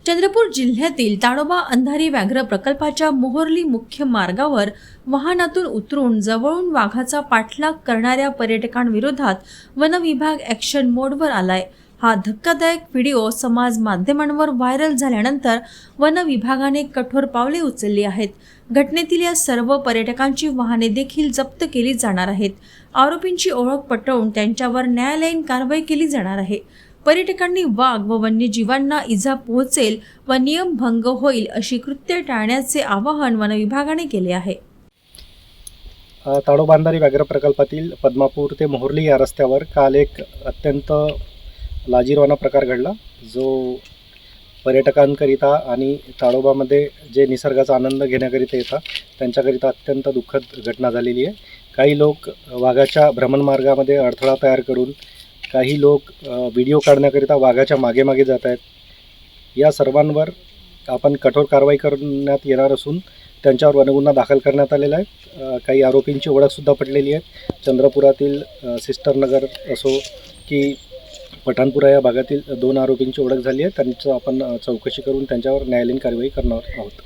चंद्रपूर जिल्ह्यातील ताडोबा अंधारी व्याघ्र प्रकल्पाच्या मोहर्ली मुख्य मार्गावर वाहनातून उतरून जवळून वाघाचा पाठलाग करणाऱ्या पर्यटकांविरोधात वन विभाग ॲक्शन मोडवर आलाय। हा धक्कादायक व्हिडिओ समाज माध्यमांवर व्हायरल झाल्यानंतर वन विभागाने कठोर पावले उचलली आहेत। घटनेतील या सर्व पर्यटकांची वाहने देखील जप्त केली जाणार आहेत। आरोपींची ओळख पटवून त्यांच्यावर न्यायालयीन कारवाई केली जाणार आहे। पर्यटकांनी वाघ व वन्यजीवांना इजा पोहोचेल व नियमभंग होईल अशी कृत्य टाळण्याचे आवाहन वन विभागाने केले आहे। ताडोबा अंधारी व्याघ्र प्रकल्पातील पद्मापूर ते मोहर्ली या रस्त्यावर काल एक अत्यंत लाजिरवाणा प्रकार घडला, जो पर्यटकांकरिता आणि ताडोबामध्ये जे निसर्गाचा आनंद घेण्याकरिता येतात त्यांच्याकरिता अत्यंत दुःखद घटना झालेली आहे। काही लोक वाघाच्या भ्रमणमार्गामध्ये अडथळा तयार करून काही लोक व्हिडिओ काढण्याकरिता वाघाच्या मागे मागे जात आहेत। या सर्वांवर आपण कठोर कारवाई करण्यात येणार असून त्यांच्यावर वनगुन्हा दाखल करण्यात आलेला आहे। काही आरोपींची ओळखसुद्धा पडलेली आहे। चंद्रपुरातील सिस्टरनगर असो की पठाणपुरा या भागातील 2 आरोपींची ओळख झाली आहे। त्यांचं आपण चौकशी करून त्यांच्यावर न्यायालयीन कारवाई करणार आहोत।